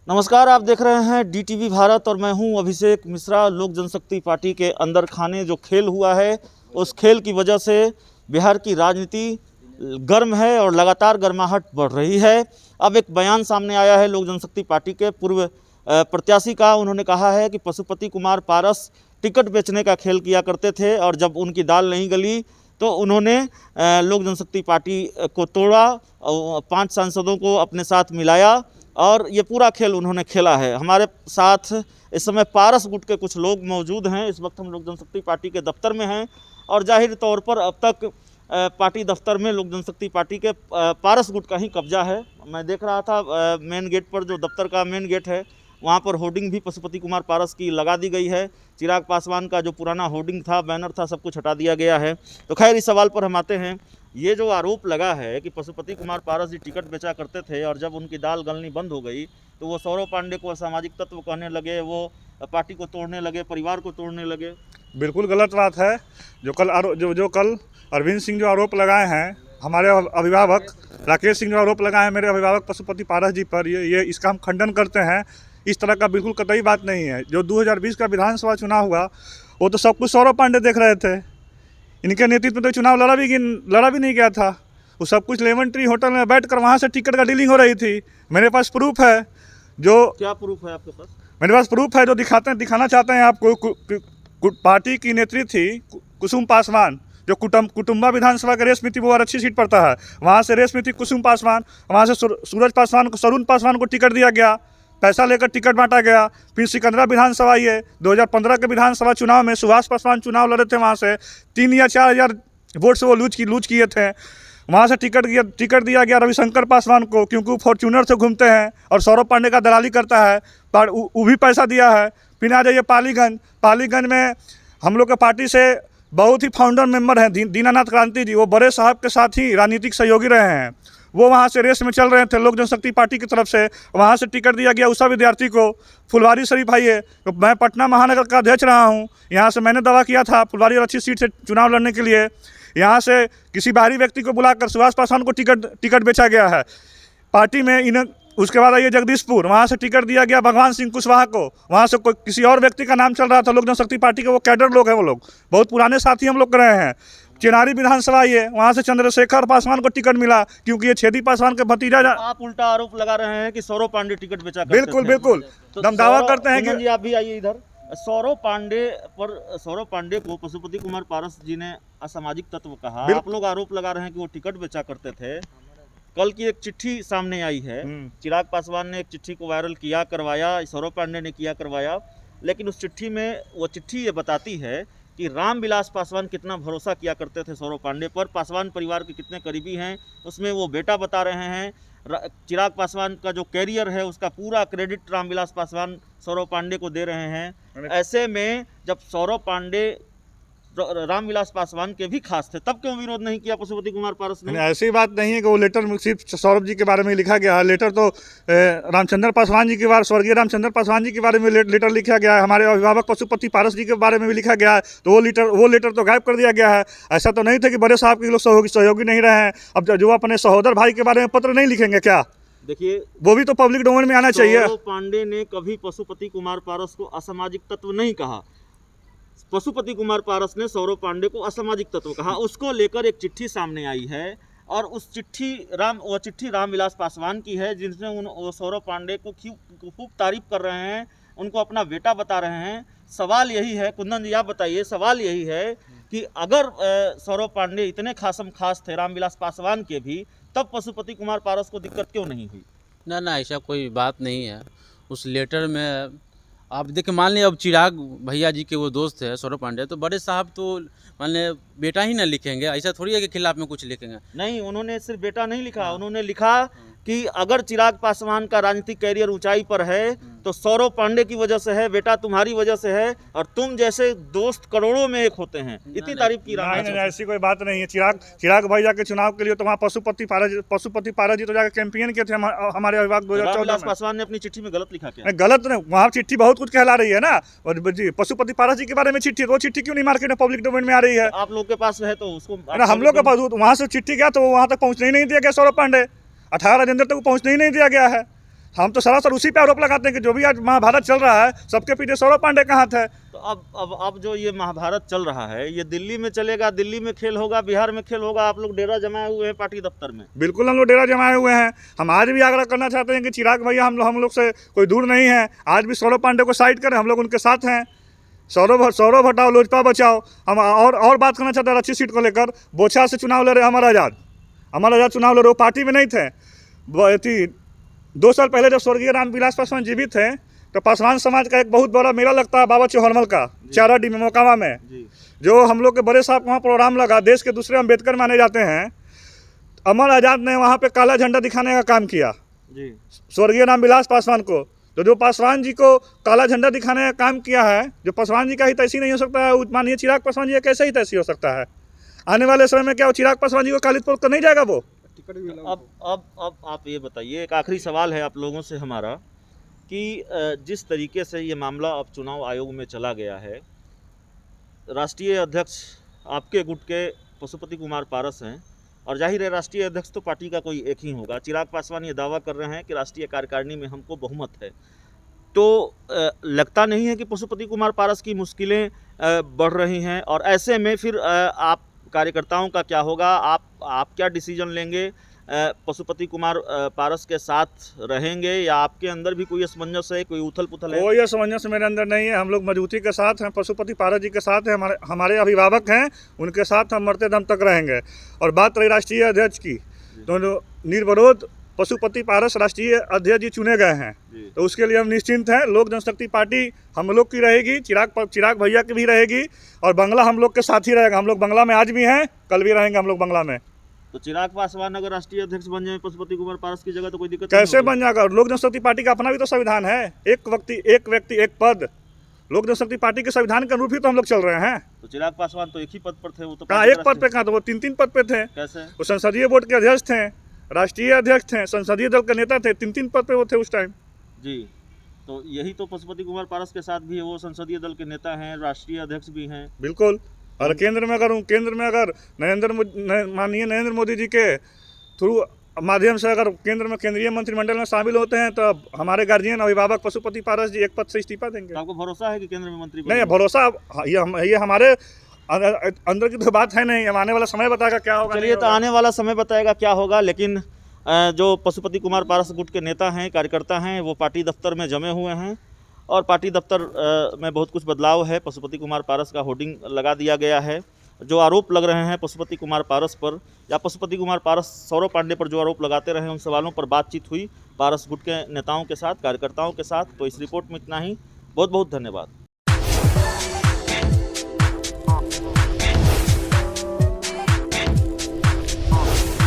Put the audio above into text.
नमस्कार, आप देख रहे हैं DTV भारत और मैं हूं अभिषेक मिश्रा। लोक जनशक्ति पार्टी के अंदर खाने जो खेल हुआ है, उस खेल की वजह से बिहार की राजनीति गर्म है और लगातार गर्माहट बढ़ रही है। अब एक बयान सामने आया है लोक जनशक्ति पार्टी के पूर्व प्रत्याशी का। उन्होंने कहा है कि पशुपति कुमार पारस टिकट बेचने का खेल किया करते थे और जब उनकी दाल नहीं गली तो उन्होंने लोक जनशक्ति पार्टी को तोड़ा, 5 सांसदों को अपने साथ मिलाया और ये पूरा खेल उन्होंने खेला है। हमारे साथ इस समय पारस गुट के कुछ लोग मौजूद हैं। इस वक्त हम लोक जनशक्ति पार्टी के दफ्तर में हैं और जाहिर तौर पर अब तक पार्टी दफ्तर में लोक जनशक्ति पार्टी के पारस गुट का ही कब्जा है। मैं देख रहा था मेन गेट पर, जो दफ्तर का मेन गेट है, वहाँ पर होर्डिंग भी पशुपति कुमार पारस की लगा दी गई है। चिराग पासवान का जो पुराना होर्डिंग था, बैनर था, सब कुछ हटा दिया गया है। तो खैर, इस सवाल पर हम आते हैं। ये जो आरोप लगा है कि पशुपति कुमार पारस जी टिकट बेचा करते थे और जब उनकी दाल गलनी बंद हो गई तो वो सौरव पांडे को असामाजिक तत्व कहने लगे, वो पार्टी को तोड़ने लगे, परिवार को तोड़ने लगे। बिल्कुल गलत बात है। जो कल अरविंद सिंह जो आरोप लगाए हैं, हमारे अभिभावक राकेश सिंह जो आरोप लगाए हैं मेरे अभिभावक पशुपति पारस जी पर, ये इसका हम खंडन करते हैं। इस तरह का बिल्कुल कतई बात नहीं है। जो 2020 का विधानसभा चुनाव हुआ वो तो सब कुछ सौरव पांडे देख रहे थे। इनके नेतृत्व में तो चुनाव लड़ा भी नहीं गया था। वो सब कुछ लेमन ट्री होटल में बैठकर वहाँ से टिकट का डीलिंग हो रही थी। मेरे पास प्रूफ है। जो क्या प्रूफ है आपके पास? मेरे पास प्रूफ है जो दिखाना चाहते हैं आपको। पार्टी की नेत्री थी कुसुम पासवान, जो कुटुम्बा विधानसभा का रेशमिति वो अच्छी सीट पड़ता है, वहाँ से रेशमिति कुसुम पासवान, वहाँ से सूरज पासवान को, सरुण पासवान को टिकट दिया गया, पैसा लेकर टिकट बांटा गया। फिर सिकंदरा विधानसभा, ये 2015 के विधानसभा चुनाव में सुभाष पासवान चुनाव लड़े थे, वहाँ से 3 या 4 हज़ार वोट से वो लूज किए थे। वहाँ से टिकट दिया गया रविशंकर पासवान को, क्योंकि वो फॉर्च्यूनर से घूमते हैं और सौरव पांडे का दलाली करता है, पर वो भी पैसा दिया है। फिर आ जाइए पालीगंज में हम लोग के पार्टी से बहुत ही फाउंडर मेंबर हैं दीनानाथ क्रांति जी, वो बड़े साहब के साथ ही राजनीतिक सहयोगी रहे हैं। वो वहाँ से रेस में चल रहे थे लोक जनशक्ति पार्टी की तरफ से, वहाँ से टिकट दिया गया उषा विद्यार्थी को। फुलवारी शरीफ आइए, तो मैं पटना महानगर का अध्यक्ष रहा हूँ, यहाँ से मैंने दावा किया था फुलवारी और अच्छी सीट से चुनाव लड़ने के लिए। यहाँ से किसी बाहरी व्यक्ति को बुलाकर सुभाष पासवान को टिकट बेचा गया है पार्टी में। उसके बाद आइए जगदीशपुर, वहाँ से टिकट दिया गया भगवान सिंह कुशवाहा को, वहाँ से कोई किसी और व्यक्ति का नाम चल रहा था लोक जनशक्ति पार्टी के, वो कैडर लोग हैं, वो लोग बहुत पुराने साथी हम लोग कर रहे हैं। चेनारी विधानसभा ये, वहाँ से चंद्रशेखर पासवान को टिकट मिला, क्योंकि ये छेदी पासवान के भतीजा। आप उल्टा आरोप लगा रहे हैं कि सौरव पांडे टिकट बेचा करते थे। बिल्कुल तो हम दावा करते हैं कि आप भी आइए इधर। सौरव पांडे को पशुपति कुमार पारस जी ने असामाजिक तत्व कहा। आप लोग आरोप लगा रहे हैं कि वो टिकट बेचा करते थे। कल की एक चिट्ठी सामने आई है, चिराग पासवान ने एक चिट्ठी को वायरल किया, करवाया, सौरव पांडे ने किया, करवाया, लेकिन उस चिट्ठी में वो चिट्ठी ये बताती है कि रामविलास पासवान कितना भरोसा किया करते थे सौरव पांडे पर, पासवान परिवार के कितने करीबी हैं, उसमें वो बेटा बता रहे हैं। चिराग पासवान का जो कैरियर है उसका पूरा क्रेडिट रामविलास पासवान सौरव पांडे को दे रहे हैं। ऐसे में जब सौरव पांडे रामविलास पासवान के भी खास थे, तब क्यों विरोध नहीं किया पशुपति कुमार पारस ने? ऐसी बात नहीं है कि वो लेटर सिर्फ सौरभ जी के बारे में लिखा गया है। लेटर तो रामचंद्र पासवान जी के बारे, स्वर्गीय रामचंद्र पासवान जी के बारे में लेटर लिखा गया है। हमारे अभिभावक पशुपति पारस जी के बारे में भी लिखा गया है, तो वो लेटर तो गायब कर दिया गया है। ऐसा तो नहीं था कि बड़े साहब के लोग सहयोगी नहीं रहे हैं। अब जो अपने सहोदर भाई के बारे में पत्र नहीं लिखेंगे क्या? देखिए, वो भी तो पब्लिक डोमेन में आना चाहिए। सौरव पांडे ने कभी पशुपति कुमार पारस को असामाजिक तत्व नहीं कहा। पशुपति कुमार पारस ने सौरव पांडे को असामाजिक तत्व कहा। उसको लेकर एक चिट्ठी सामने आई है और उस चिट्ठी रामविलास पासवान की है, जिनसे वो सौरव पांडे को खूब तारीफ कर रहे हैं, उनको अपना बेटा बता रहे हैं। सवाल यही है, कुंदन जी आप बताइए, सवाल यही है कि अगर सौरव पांडे इतने खास थे रामविलास पासवान के भी, तब पशुपति कुमार पारस को दिक्कत क्यों नहीं हुई? ना ऐसा कोई बात नहीं है। उस लेटर में आप देखिए, मान लिया अब चिराग भैया जी के वो दोस्त है सौरव पांडे, तो बड़े साहब तो मान लिया बेटा ही ना लिखेंगे, ऐसा थोड़ी है कि खिलाफ में कुछ लिखेंगे। नहीं, उन्होंने सिर्फ बेटा नहीं लिखा, उन्होंने लिखा कि अगर चिराग पासवान का राजनीतिक कैरियर ऊंचाई पर है तो सौरव पांडे की वजह से है, बेटा तुम्हारी वजह से है, और तुम जैसे दोस्त करोड़ों में एक होते हैं। इतनी तारीफ की रहा है। ऐसी कोई बात नहीं है। चिराग भाई जाके चुनाव के लिए तो वहाँ पशुपति पारस जी तो जाकर कैंपेन किए थे हमारे अभिभावक 2014 में। पासवान ने अपनी चिट्ठी में गलत लिखा क्या? गलत नहीं, वहाँ चिट्ठी बहुत कुछ कहला रही है ना। और पशुपति पारस जी के बारे में चिट्ठी, वो चिट्ठी क्यों नहीं मार्केट में पब्लिक डोमेन में आ रही है? आप लोग के पास है तो उसको, हम लोग के पास वहाँ से चिट्ठी गया तो वहाँ तक पहुँचने ही नहीं दिया गया। सौरव पांडे 18 जनवरी तक पहुँचने ही नहीं दिया गया है। हम तो सरासर उसी पे आरोप लगाते हैं कि जो भी आज महाभारत चल रहा है सबके पीछे सौरभ पांडे का हाथ है। तो अब जो ये महाभारत चल रहा है ये दिल्ली में चलेगा, दिल्ली में खेल होगा, बिहार में खेल होगा। आप लोग डेरा जमाए हुए हैं पार्टी दफ्तर में। बिल्कुल हम लोग डेरा जमाए हुए हैं। हम आज भी आग्रह करना चाहते हैं कि चिराग भैया हम लोग से कोई दूर नहीं है। आज भी सौरभ पांडे को साइड करें, हम लोग उनके साथ हैं। सौरभ हटाओ, लोजपा बचाओ। हम और बात करना चाहते हैं अच्छी सीट को लेकर। बोछा से चुनाव लड़ रहे अमर आज़ाद चुनाव लड़ रहे, वो पार्टी में नहीं थे। 2 साल पहले जब स्वर्गीय रामविलास पासवान जीवित थे तो पासवान समाज का एक बहुत बड़ा मेला लगता है बाबा चौहरमल का, चाराडी में, मोकामा में, जो हम लोग के बड़े साहब वहाँ प्रोग्राम लगा। देश के दूसरे अम्बेडकर माने जाते हैं। अमर आज़ाद ने वहाँ पे काला झंडा दिखाने का काम किया स्वर्गीय रामविलास पासवान को। तो जो पासवान जी को काला झंडा दिखाने का काम किया है, जो पासवान जी का ही तैसी नहीं हो सकता है, माननीय चिराग पासवान जी का कैसे ही तैसी हो सकता है? आने वाले समय में क्या वो चिराग पासवान जी को कालित तो नहीं जाएगा वो? अब आप ये बताइए, एक आखिरी सवाल है आप लोगों से हमारा कि जिस तरीके से ये मामला अब चुनाव आयोग में चला गया है, राष्ट्रीय अध्यक्ष आपके गुट के पशुपति कुमार पारस हैं और जाहिर है राष्ट्रीय अध्यक्ष तो पार्टी का कोई एक ही होगा। चिराग पासवान ये दावा कर रहे हैं कि राष्ट्रीय कार्यकारिणी में हमको बहुमत है। तो लगता नहीं है कि पशुपति कुमार पारस की मुश्किलें बढ़ रही हैं? और ऐसे में फिर आप कार्यकर्ताओं का क्या होगा? आप क्या डिसीजन लेंगे? पशुपति कुमार पारस के साथ रहेंगे या आपके अंदर भी कोई असमंजस है, कोई उथल पुथल है? कोई असमंजस मेरे अंदर नहीं है। हम लोग मजबूती के साथ हैं, पशुपति पारस जी के साथ हैं। हमारे अभिभावक हैं, उनके साथ हम मरते दम तक रहेंगे। और बात रही राष्ट्रीय अध्यक्ष की, तो निर्विरोध पशुपति पारस राष्ट्रीय अध्यक्ष जी चुने गए हैं, तो उसके लिए हम निश्चिंत हैं। लोक जनशक्ति पार्टी हम लोग की रहेगी, चिराग भैया की भी रहेगी और बंगला हम लोग के साथ ही रहेगा। हम लोग बंगला में आज भी हैं, कल भी रहेंगे हम लोग बंगला में। तो चिराग पासवान अगर राष्ट्रीय अध्यक्ष बन जाए पशुपति कुमार पारस की जगह तो कोई दिक्कत कैसे बन जाएगा? लोक जनशक्ति पार्टी का अपना भी तो संविधान है, एक व्यक्ति एक पद। लोक जनशक्ति पार्टी के संविधान के अनुरूप ही तो हम लोग चल रहे हैं। तो चिराग पासवान तो एक ही पद पर थे, वो तो कहाँ एक पद पे, कहाँ तो वो 3 पद पे थे। कैसे? वो संसदीय बोर्ड के अध्यक्ष थे, राष्ट्रीय अध्यक्ष थे, संसदीय दल के नेता थे, 3 पद पे वो थे उस टाइम। जी, तो यही तो पशुपति कुमार पारस के साथ भी है, वो संसदीय दल के नेता हैं, राष्ट्रीय अध्यक्ष भी हैं। बिल्कुल। और केंद्र में अगर माननीय नरेंद्र मोदी जी के थ्रू माध्यम से अगर केंद्र में केंद्रीय मंत्रिमंडल में शामिल होते हैं तो हमारे गार्जियन अभिभावक पशुपति पारस जी एक पद से इस्तीफा देंगे। तो आपको भरोसा है कि केंद्र में मंत्री नहीं, भरोसा ये हमारे अंदर की तो बात है नहीं। आने वाला समय बताएगा क्या होगा। चलिए, तो आने वाला समय बताएगा क्या होगा। लेकिन जो पशुपति कुमार पारस गुट के नेता हैं, कार्यकर्ता हैं, वो पार्टी दफ्तर में जमे हुए हैं और पार्टी दफ्तर में बहुत कुछ बदलाव है। पशुपति कुमार पारस का होर्डिंग लगा दिया गया है। जो आरोप लग रहे हैं पशुपति कुमार पारस पर या पशुपति कुमार पारस सौरभ पांडे पर जो आरोप लगाते रहे, उन सवालों पर बातचीत हुई पारस गुट के नेताओं के साथ, कार्यकर्ताओं के साथ। तो इस रिपोर्ट में इतना ही। बहुत बहुत धन्यवाद।